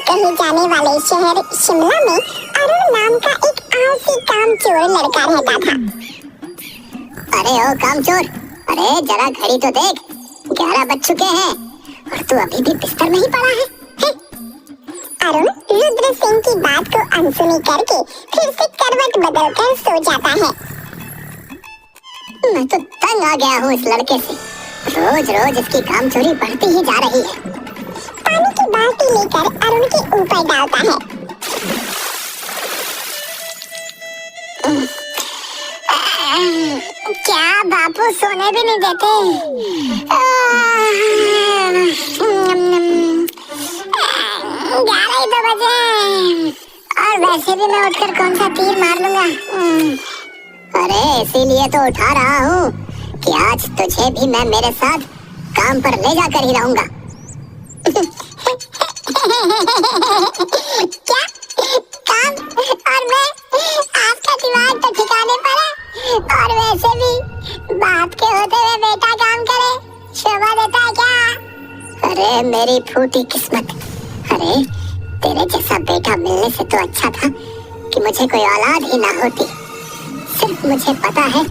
कहे जाने वाले शहर शिमला में अरुण नाम का एक आलसी कामचोर लड़का रहता था। अरे ओ कामचोर, अरे जरा घड़ी तो देख, 11 बज चुके हैं और तू अभी भी बिस्तर में ही पड़ा है? अरुण रुद्र सिंह की बात को अनसुनी करके फिर से करवट बदलकर सो जाता है। मैं तो तंग आ गया हूँ इस लड़के से, रोज रोज इसकी कामचोरी बढ़ती ही जा रही है। पानी की बाल्टी लेकर अरुण के ऊपर डालता है। क्या बापू सोने भी नहीं देते? 11 ही तो बजे, और वैसे भी मैं उठकर कौन सा तीर मार लूंगा। अरे इसीलिए तो उठा रहा हूँ कि आज तुझे भी मैं मेरे साथ काम पर ले जाकर ही रहूंगा। क्या काम? और मैं? आपका दिमाग तो ठिकाने पर है, और वैसे भी बाप के होते हुए बेटा काम करे शोभा देता है क्या? अरे मेरी फूटी किस्मत, अरे तेरे जैसा बेटा मिलने से तो अच्छा था कि मुझे कोई औलाद ही ना होती। सिर्फ मुझे पता है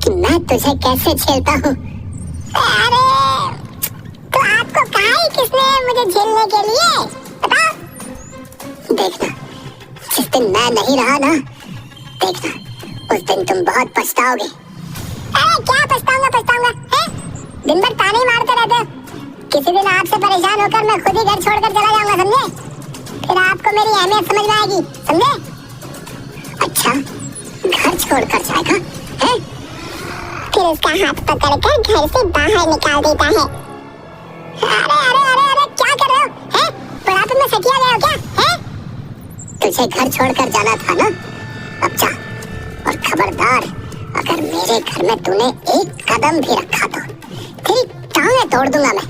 कि मैं तुझे कैसे झेलता हूँ। अरे तो आपको कहा ही किसने मुझे झेलने के लिए? बताओ। देखना, जिस दिन मैं नहीं रहा ना, देखना उस दिन तुम बहुत पछताओगे। अरे क्या पछताऊंगा हैं? दिन भर ताने ही मारते रहते हो। किसी दिन आपसे परेशान होकर मैं खुद ही घर छोड़कर चला जाऊंगा, समझे? फिर आपको मेरी अहमियत समझ में आएगी, समझे? अच्छा, घर छोड़कर जाएगा हैं? फिर उसका हाथ पकड़कर घर से बाहर निकाल देता है। अरे क्या कर रहे हो? हैं? बुढ़ापे में सटिया गए हो क्या? हैं? तुझे घर छोड़कर जाना था ना, अब जा। और खबरदार, अगर मेरे घर में तूने एक कदम भी रखा तो तेरी टांगें तोड़ दूंगा मैं।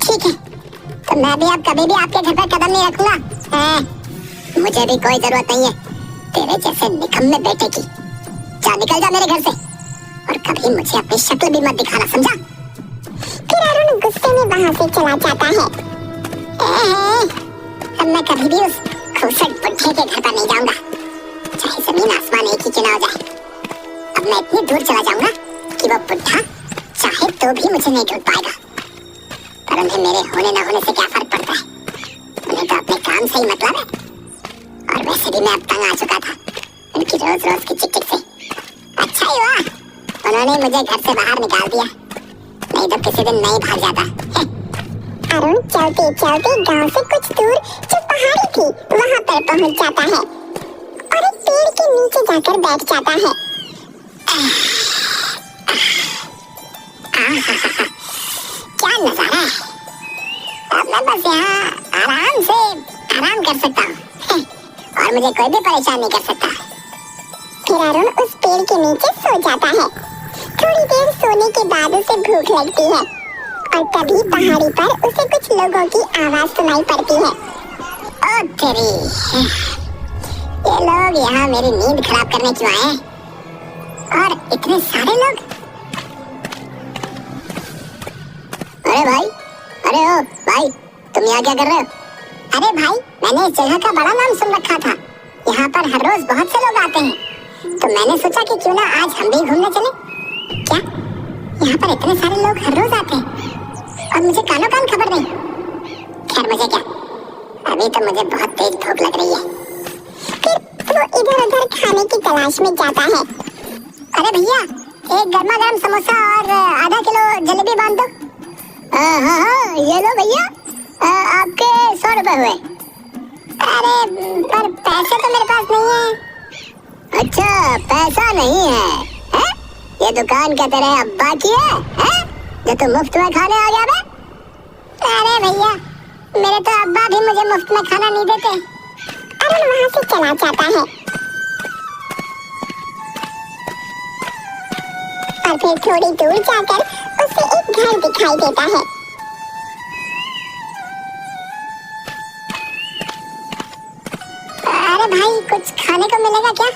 ठीक है, तो मैं भी अब कभी भी आपके घर पर कदम नहीं रखूंगा। मुझे भी कोई जरूरत नहीं है तेरे जैसे निकम्मे बेटे की। जा, निकल जा मेरे घर से, और कभी मुझे अपनी शक्ल भी मत दिखाना, समझा? फिर अरुण गुस्से में वहाँ से चला जाता है। अब मैं कभी भी उस खूबसूरत बुढ़े के घर पर नहीं जाऊंगा, चाहे जमीन आसमान एक ही क्यों ना हो जाए। अब मैं इतनी दूर चला जाऊंगा कि वो बुढ़ा चाहे तो भी मुझे नहीं ढूंढ पाएगा। पर उन्हें मेरे होने ना होने से क्या फर्क पड़ता है? उन्हें तो अपने काम से ही मतलब है। और वैसे भी मैं अब तंग आ चुका था उनकी रोज रोज की चिक-चिक से। अच्छा ही हुआ उन्होंने मुझे घर से बाहर निकाल दिया, नहीं तो किसी दिन नहीं भाग जाता। अरुण चलते चलते गांव से कुछ दूर जो पहाड़ी थी वहाँ पर पहुँच जाता है और एक पेड़ के नीचे जाकर बैठ जाता है। क्या नजारा है! अब मैं बस यहाँ आराम कर सकता हूँ और मुझे कोई भी परेशान नहीं कर सकता। फिर अरुण उस पेड़ के नीचे सो जाता है। थोड़ी देर सोने के बाद उसे भूख लगती है और तभी पहाड़ी पर उसे कुछ लोगों की आवाज सुनाई पड़ती है। ओ तेरी, ये लोग यहाँ मेरी नींद खराब करने क्यों आए? और इतने सारे लोग? अरे भाई, अरे ओ भाई, तुम यहाँ क्या कर रहे हो? अरे भाई, मैंने इस जगह का बड़ा नाम सुन रखा था। यहाँ पर हर रोज बहुत से लोग आते हैं, तो मैंने सोचा कि क्यों ना आज हम भी घूमने चले। क्या यहाँ पर इतने सारे लोग हर रोज आते हैं और मुझे कानो कान खबर नहीं? खैर मुझे क्या, अभी तो मुझे बहुत तेज भूख लग रही है। फिर वो इधर उधर खाने की तलाश में जाता है। अरे भैया, एक गर्मा गर्म समोसा और आधा किलो जलेबी बांध दो। हाँ, ये लो भैया, आपके 100 रुपए हुए। अरे पर पैसे तो मेरे पास नहीं है। अच्छा, पैसा नहीं है? ये दुकान क्या तेरे अब्बा की है? जो तू मुफ्त में खाने आ गया बे? अरे भैया, मेरे तो अब्बा भी मुझे मुफ्त में खाना नहीं देते। अरुण वहाँ से चला जाता है और फिर थोड़ी दूर जाकर उसे एक घर दिखाई देता है। अरे भाई, कुछ खाने को मिलेगा क्या?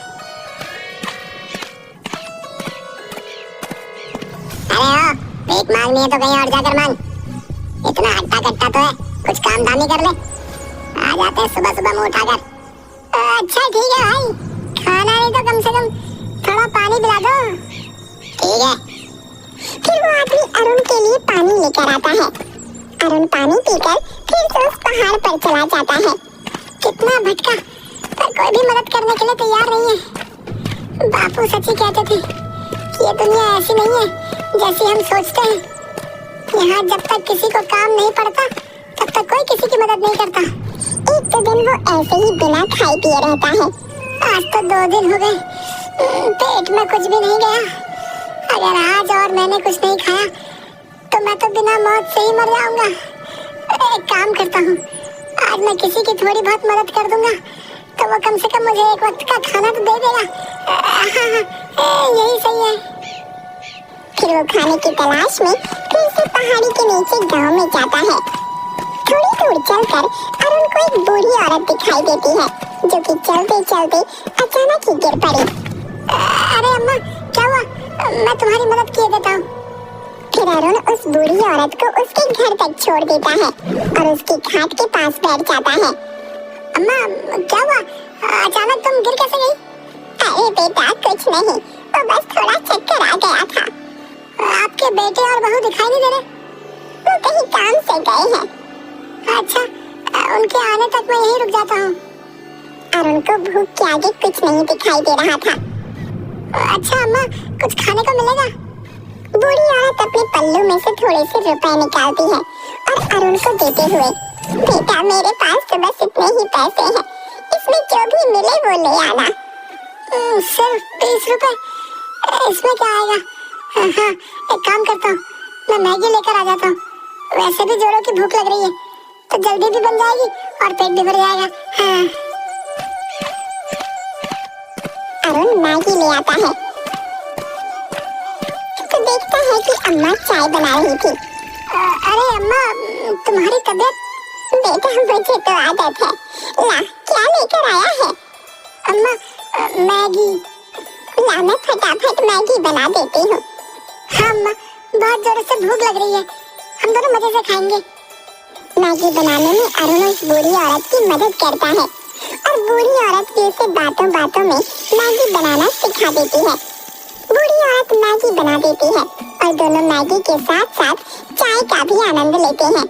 अरे भीख मांगनी है तो कहीं और जाकर मांग, इतना हट्टा कट्टा तो है, कुछ काम दाम ही कर ले। आ जाते हैं सुबह सुबह में उठाकर। अच्छा ठीक है भाई, खाना नहीं तो कम से कम थोड़ा पानी पिला दो। ठीक है। फिर वो आदमी अरुण के लिए पानी लेकर आता है। अरुण पानी पीकर फिर से उस पहाड़ पर चला जाता है। कितना भटका पर कोई भी मदद करने के लिए तैयार नहीं है। बापू सच ही कहते थे कि ये दुनिया ऐसी नहीं है जैसी हम सोचते हैं। यहाँ जब तक किसी को काम नहीं पड़ता तब तक कोई किसी की मदद नहीं करता। एक तो दिन वो ऐसे ही बिना खाए पिए रहता है। आज तो 2 दिन हो गए, पेट में कुछ भी नहीं गया। अगर आज और मैंने कुछ नहीं खाया तो मैं तो बिना मौत से ही मर जाऊंगा। एक काम करता हूँ, आज मैं किसी की थोड़ी बहुत मदद कर दूंगा तो वो कम से कम मुझे एक वक्त का खाना तो दे देगा। यही सही है। फिर वो खाने की तलाश में फिर से पहाड़ी के नीचे गांव में जाता है। थोड़ी दूर चलकर अरुण को एक बूढ़ी औरत दिखाई देती है जो कि चलते चलते अचानक ही गिर पड़ी। अरे अम्मा, क्या हुआ? मैं तुम्हारी मदद किए देता हूँ। फिर अरुण उस बूढ़ी औरत को उसके घर तक छोड़ देता है और उसकी खाट के पास बैठ जाता है। अम्मा क्या हुआ? अचानक तुम गिर कैसे गई? अरे बेटा कुछ नहीं, वो बस थोड़ा चक्कर आ गया था। आपके बेटे और बहू दिखाई नहीं दे रहे? वो कहीं काम से गए हैं। अच्छा, उनके आने तक मैं यहीं रुक जाता हूँ। अरुण को भूख के आगे कुछ नहीं दिखाई दे रहा था। अच्छा अम्मा, कुछ खाने को मिलेगा? बूढ़ी औरत अपने पल्लू में से थोड़े से रुपए निकालती है और अरुण को देते हुए, बेटा मेरे पास तो बस इतने ही पैसे हैं, इसमें जो भी मिले वो ले आना। सिर्फ 20 रुपए? इसमें क्या आएगा? हाँ, एक काम करता हूँ, मैं मैगी लेकर आ जाता हूँ। वैसे भी जोरों की भूख लग रही है तो जल्दी भी बन जाएगी और पेट भी भर जाएगा। हाँ। अरुण मैगी ले आता है तो देखता है कि अम्मा चाय बना रही थी। अरे अम्मा, तुम्हारी तबीयत? बेटा मुझे तो आदत है। ला क्या लेकर आया है? अम्मा मैगी। ला मैं फटाफट मैगी बना देती हूँ। हाँ अम्मा, बहुत जोरों से भूख लग रही है, हम दोनों मजे से खाएंगे। मैगी बनाने में अरुण उस बूढ़ी औरत की मदद करता है और बूढ़ी औरत भी उसे बातों बातों में मैगी बनाना सिखा देती है। बूढ़ी औरत मैगी बना देती है और दोनों मैगी के साथ साथ चाय का भी आनंद लेते हैं।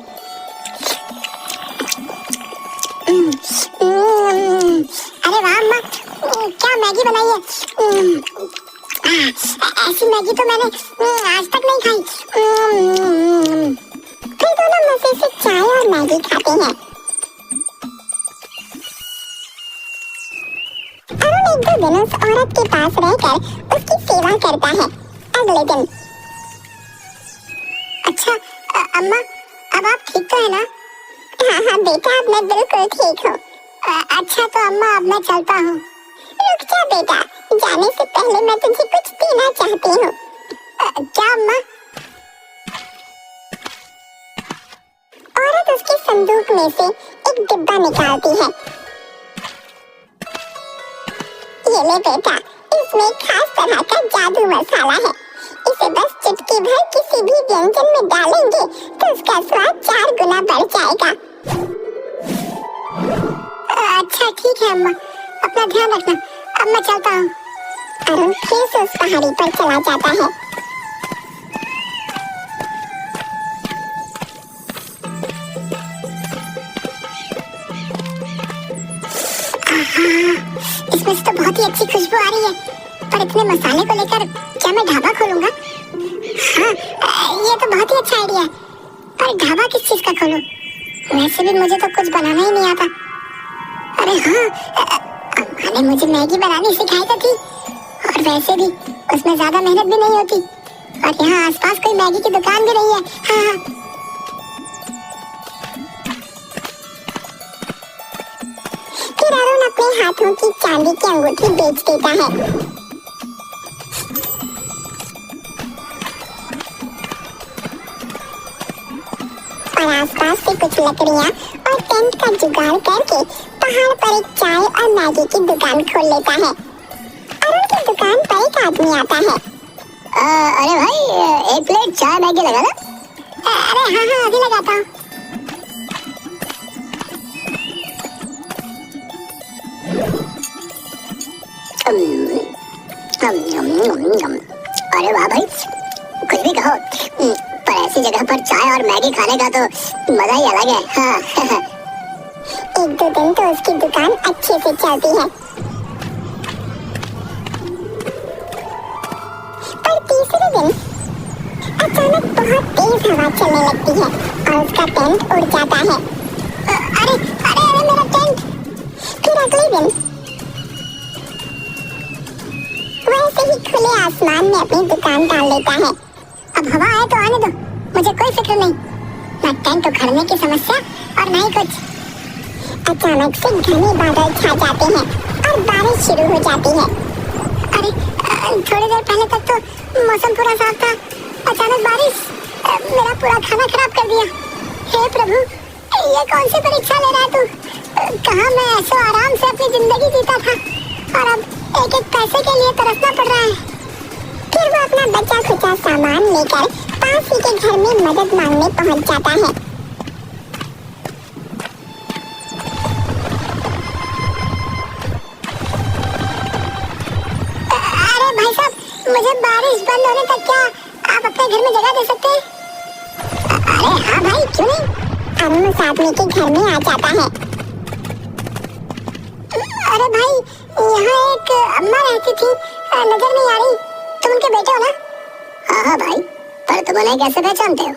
अरे वाह अम्मा, क्या मैगी बनाई है। ऐसी मैगी तो मैंने आज तक नहीं खाई। फिर दोनों मजे से चाय और मैगी खाते हैं। अरुण एक दो दिन उस औरत के पास रहकर उसकी सेवा करता है। अगले दिन, अच्छा अम्मा, अब आप ठीक तो है ना? हाँ हाँ बेटा, अब मैं बिल्कुल ठीक हूँ। अच्छा तो अम्मा अब मैं चलता हूँ। रुक जा बेटा, जाने से पहले मैं तुझे कुछ देना चाहती हूँ। क्या अम्मा? औरत उसके संदूक में से एक डिब्बा निकालती है। ये ले बेटा, इसमें एक खास तरह का जादू मसाला है। इसे बस चुटकी भर किसी भी व्यंजन में डालेंगे तो उसका स्वाद 4 गुना बढ़ जाएगा। अच्छा ठीक है अम्मा, अपना ध्यान रखना। अब मैं चलता हूँ। अरुण फिर से उस पहाड़ी पर चला जाता है। इसमें से तो बहुत ही अच्छी खुशबू आ रही है, पर इतने मसाले को लेकर क्या मैं ढाबा खोलूंगा? हाँ, ये तो बहुत ही अच्छा आइडिया है, पर ढाबा किस चीज का खोलूं? वैसे भी मुझे तो कुछ बनाना ही नहीं आता। अरे हाँ, अम्मा ने मुझे मैगी बनानी सिखाई तो थी, और वैसे भी उसमें ज्यादा मेहनत भी नहीं होती, और यहाँ आसपास कोई मैगी की दुकान भी नहीं है। हाँ हाँ। फिर अरुण अपने हाथों की चांदी की अंगूठी बेच देता है। और आसपास से कुछ लकड़ियाँ और टेंट का जुगाड़ करके पहाड़ पर एक चाय और मैगी की दुकान खोल लेता है। अरुण की दुकान पर एक आदमी आता है। अरे भाई, एक प्लेट चाय मैगी लगा ना? अरे हाँ हाँ, अभी लगाता हूँ। अरे वाह भाई, कुछ भी कहो, पर ऐसी जगह पर चाय और मैगी खाने का तो मजा ही अलग है। हाँ। एक दो दिन तो उसकी दुकान अच्छे से चलती है, पर तीसरे दिन अचानक बहुत तेज हवा चलने लगती है और उसका टेंट उड़ जाता है। अरे अरे अरे मेरा टेंट। फिर अगले दिन वैसे ही खुले आसमान में अपनी दुकान डाल लेता है। अब हवा आए तो आने दो, मुझे कोई फिक्र नहीं, ना टेंट उखड़ने की समस्या और ना ही कुछ। अचानक से घने बादल छा जाते हैं और बारिश शुरू हो जाती है। अरे थोड़ी देर पहले तक तो मौसम पूरा साफ था, अचानक बारिश मेरा पूरा खाना खराब कर दिया। हे प्रभु, ये कौन सी परीक्षा ले रहा है तू? कहाँ मैं ऐसे आराम से अपनी जिंदगी जीता था और अब एक एक पैसे के लिए तरसना पड़ रहा है। फिर वो अपना बचा खुचा सामान लेकर पास ही के घर में मदद मांगने पहुंच जाता है। अरे भाई साहब, मुझे बारिश बंद होने तक क्या आप अपने घर में जगह दे सकते हैं? अरे हाँ भाई, क्यों नहीं? अरुण उस आदमी के घर में आ जाता है। अरे भाई, यहाँ एक अम्मा रहती थी, नजर नहीं आ रही, तुम उनके बेटे हो ना? हाँ भाई, पर तुम उन्हें कैसे पहचानते हो?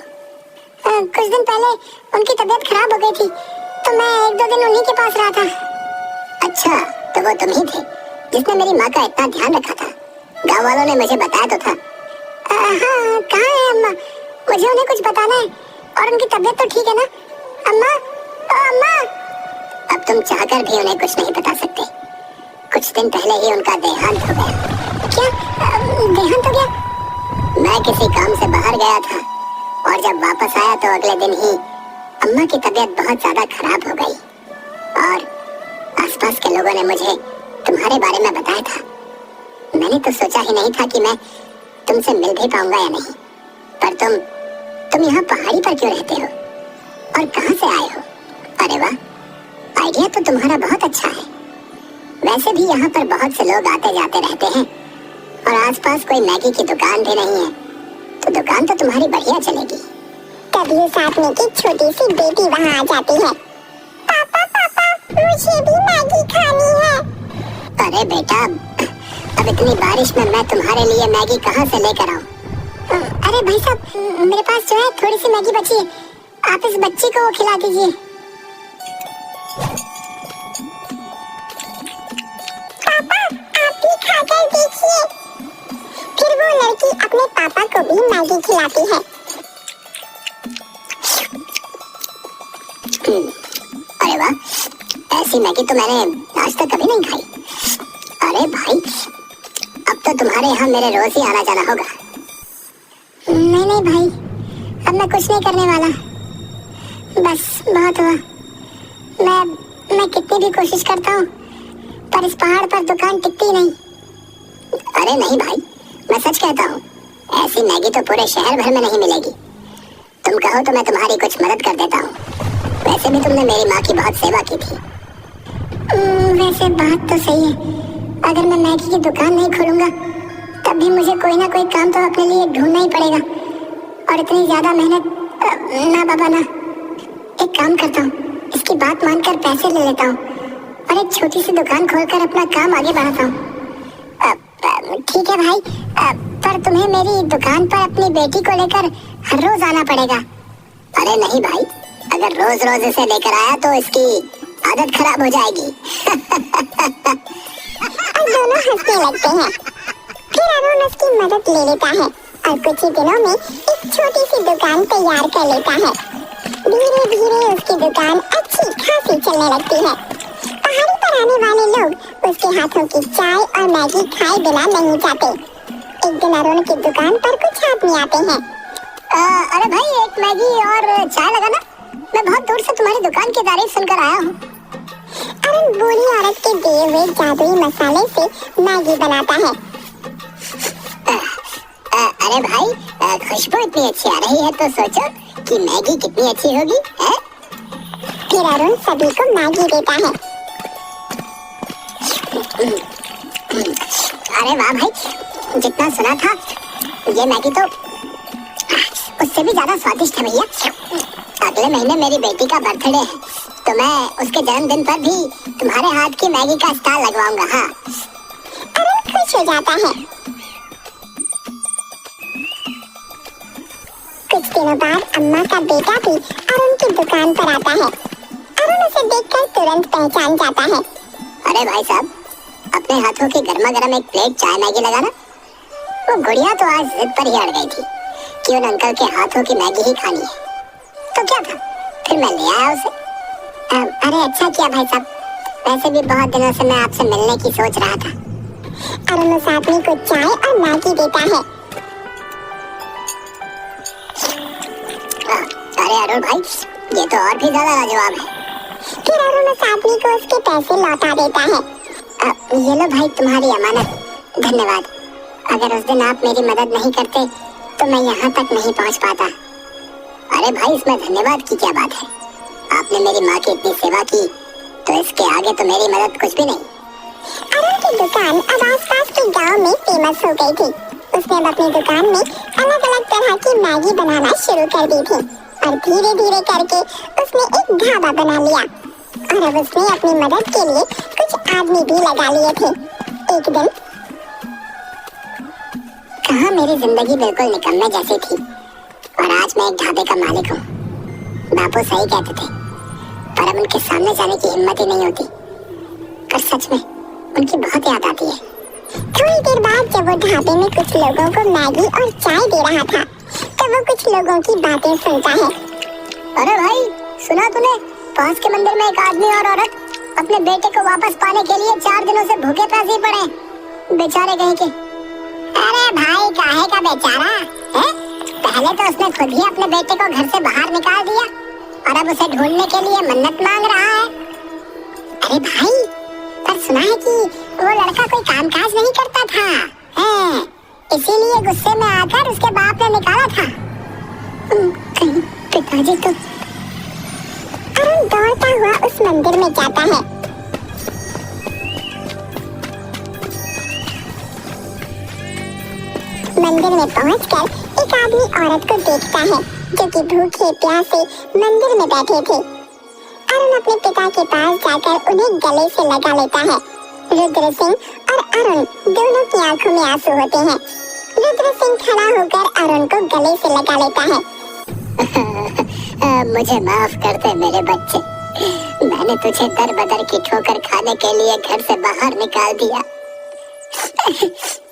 कुछ दिन पहले उनकी तबीयत खराब हो गई थी, तो मैं एक दो दिन उन्हीं के पास रहा था। अच्छा, तो वो तुम ही थे जिसने मेरी माँ का इतना ध्यान रखा था। गाँव वालों ने मुझे बताया तो था। हाँ, कहाँ है अम्मा? मुझे उन्हें कुछ बताना है, और उनकी तबीयत तो ठीक है ना? अम्मा, अम्मा। अब तुम चाहकर भी उन्हें कुछ नहीं बता सकते। कुछ दिन पहले ही उनका देहांत हो गया। क्या देहांत हो गया? मैं किसी काम से बाहर गया था और जब वापस आया तो अगले दिन ही अम्मा की तबीयत बहुत ज्यादा खराब हो गई और आसपास के लोगों ने मुझे तुम्हारे बारे में बताया था। मैंने तो सोचा ही नहीं था कि मैं तुमसे मिल भी पाऊंगा या नहीं, पर तुम यहाँ पहाड़ी पर क्यों रहते हो और कहाँ से आए हो? अरे वाह, आइडिया तो तुम्हारा बहुत अच्छा है। वैसे भी यहाँ पर बहुत से लोग आते जाते रहते हैं और आसपास कोई मैगी की दुकान भी नहीं है, तो दुकान तो तुम्हारी बढ़िया चलेगी। तभी उस आदमी की छोटी सी बेटी वहाँ आ जाती है। पापा पापा, मुझे भी मैगी खानी है। अरे बेटा, अब इतनी बारिश में मैं तुम्हारे लिए मैगी कहाँ से लेकर आऊँ? अरे भाई साहब, मेरे पास जो है थोड़ी सी मैगी बची है, आप इस बच्ची को वो खिला दीजिए। पापा, आप भी खाकर देखिए। फिर वो लड़की अपने पापा को भी मैगी खिलाती है। अरे वाह, ऐसी मैगी तो मैंने आज तक कभी नहीं खाई। अरे भाई, अब तो तुम्हारे यहाँ मेरे रोज ही आना जाना होगा। नहीं भाई, अब मैं कुछ नहीं करने वाला, बस बहुत हुआ। मैं कितनी भी कोशिश करता हूँ, पर इस पहाड़ पर दुकान टिकती नहीं। अरे नहीं भाई, मैं सच कहता हूँ, ऐसी मैगी तो पूरे शहर भर में नहीं मिलेगी। तुम कहो तो मैं तुम्हारी कुछ मदद कर देता हूँ। वैसे भी तुमने मेरी माँ की बहुत सेवा की थी। वैसे बात तो सही है, अगर मैं मैगी की दुकान नहीं खोलूंगा तब भी मुझे कोई ना कोई काम तो अपने लिए ढूंढना ही पड़ेगा, और इतनी ज्यादा मेहनत ना बाबा ना। एक काम करता हूँ, इसकी बात मानकर पैसे ले लेता हूँ और एक छोटी सी दुकान खोलकर अपना काम आगे बढ़ाता हूँ। ठीक है भाई, पर तुम्हें मेरी दुकान पर अपनी बेटी को लेकर हर रोज आना पड़ेगा। अरे नहीं भाई, अगर रोज रोज इसे लेकर आया तो इसकी आदत खराब हो जाएगी। और दोनों हंसने लगते हैं। फिर अरुण उसकी मदद ले लेता है और कुछ ही दिनों में एक छोटी सी दुकान तैयार कर लेता है। धीरे धीरे उसकी दुकान अच्छी खासी चलने लगती है। पहाड़ी पर आने वाले लोग उसके हाथों की चाय और मैगी खाए बिना नहीं जाते। एक दिन अरुण की दुकान पर कुछ आदमी आते हैं। अरे भाई, एक मैगी और चाय लगाना। मैं बहुत दूर से तुम्हारी दुकान की तारीफ सुनकर आया हूँ। अरुण बूढ़ी औरत के दिए हुए जादुई मसाले से मैगी बनाता है। अरे भाई, खुशबू इतनी अच्छी आ रही है तो सोचो कि मैगी कितनी अच्छी होगी, है? फिर अरुण सभी को मैगी देता है। अरे वाह भाई, जितना सुना था ये मैगी तो उससे भी ज्यादा स्वादिष्ट है भैया। अगले महीने मेरी बेटी का बर्थडे है, तो मैं उसके जन्मदिन पर भी तुम्हारे हाथ की मैगी का स्टॉल लगवाऊंगा। हाँ, अरुण खुश हो जाता है। कुछ दिनों बाद अम्मा का बेटा भी अरुण की दुकान पर आता है। अरुण उसे देखकर तुरंत पहचान जाता है। अरे भाई साहब, अपने हाथों की गर्मा गर्म एक प्लेट चाय मैगी लगाना। वो गुड़िया तो आज जिद पर ही अड़ गई थी कि उन अंकल के हाथों की मैगी ही खानी है, तो क्या था, फिर मैं ले आया उसे। अरे अच्छा किया भाई साहब, वैसे भी बहुत दिनों से मैं आपसे मिलने की सोच रहा था। अरुण उस आदमी को चाय और मैगी देता है। अरे अरुण भाई, ये तो और भी ज्यादा लाजवाब है। फिर अरुण उस आदमी को उसके पैसे लौटा देता है। ये लो भाई तुम्हारी अमानत, धन्यवाद। अगर उस दिन आप मेरी मदद नहीं करते तो मैं यहाँ तक नहीं पहुँच पाता। अरे भाई, इसमें धन्यवाद की क्या बात है, आपने मेरी माँ की इतनी सेवा की, तो इसके आगे तो मेरी मदद कुछ भी नहीं। अरुण की दुकान अब आसपास के गांव में फेमस हो गई थी। उसने अब अपनी दुकान में अलग अलग तरह की मैगी बनाना शुरू कर दी थी और धीरे धीरे करके उसने एक ढाबा बना लिया। और अब उसने अपनी मदद के लिए कुछ आदमी भी लगा लिए थे। एक दिन कहाँ मेरी जिंदगी बिल्कुल निकम्मे जैसी थी और आज मैं एक ढाबे का मालिक हूँ। बापू सही कहते थे, पर अब उनके सामने जाने की हिम्मत ही नहीं होती। पर सच में उनकी बहुत याद आती है। थोड़ी देर बाद जब वो ढाबे में कुछ लोगों को मैगी और चाय दे रहा था, तब वो कुछ लोगों की बातें सुनता है। अरे भाई, सुना तूने, पास के मंदिर में एक आदमी और औरत अपने बेटे को वापस पाने के लिए 4 दिनों से भूखे प्यासे पड़े, बेचारे कहीं के। अरे भाई, काहे का बेचारा है? पहले तो उसने खुद ही अपने बेटे को घर से बाहर निकाल दिया और अब उसे ढूंढने के लिए मन्नत मांग रहा है। अरे भाई, पर सुना है कि वो लड़का कोई कामकाज नहीं करता था, है, इसीलिए गुस्से में आकर उसके बाप ने निकाला था। कहीं पिताजी तो। अरुण दौड़ता हुआ उस मंदिर में जाता है। मंदिर में पहुंचकर एक आदमी औरत को देखता है जो कि भूखे प्यासे मंदिर में बैठे थे। अरुण अपने पिता के पास जाकर उन्हें गले से लगा लेता है। रुद्र सिंह और अरुण दोनों की आंखों में आंसू होते हैं। रुद्र सिंह खड़ा होकर अरुण को गले से लगा लेता है। मुझे माफ कर दे मेरे बच्चे, मैंने तुझे दर बदर की ठोकर खाने के लिए घर से बाहर निकाल दिया।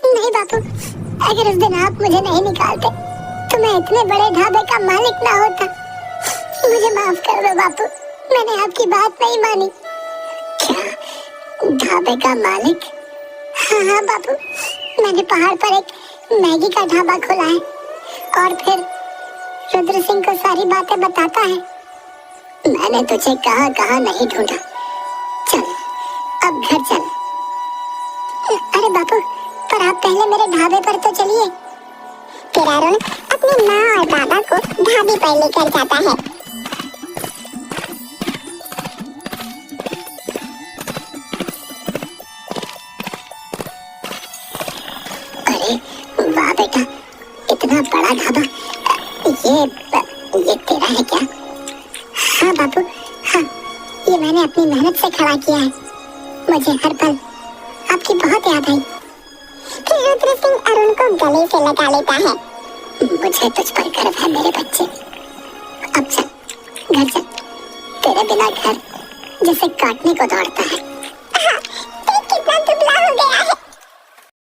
नहीं बापू, अगर उस दिन आप मुझे नहीं निकालते तो मैं इतने बड़े ढाबे का मालिक ना होता। मुझे माफ कर दो बापू, मैंने आपकी बात नहीं मानी। क्या, ढाबे का मालिक? हाँ हाँ बापू, मैंने पहाड़ पर एक मैगी का ढाबा खोला है और फिर रुद्र सिंह को सारी बातें बताता है। मैंने तुझे कहाँ कहाँ नहीं ढूंढा। चल, अब घर चल। अरे बापू, पर आप पहले मेरे ढाबे पर तो चलिए। फिर अरुण अपनी माँ और बाबा को ढाबे पर लेकर जाता है। अरे वाह बेटा, इतना बड़ा ढाबा, ये तेरा है क्या? हाँ बापू, हाँ, ये मैंने अपनी मेहनत से खड़ा किया है। मुझे हर पल आपकी बहुत याद आई। फिर रुद्र सिंह अरुण को गले से लगा लेता है। मुझे तुझ पर गर्व है मेरे बच्चे। अब चल, घर चल। तेरे बिना घर जैसे काटने को दौड़ता है।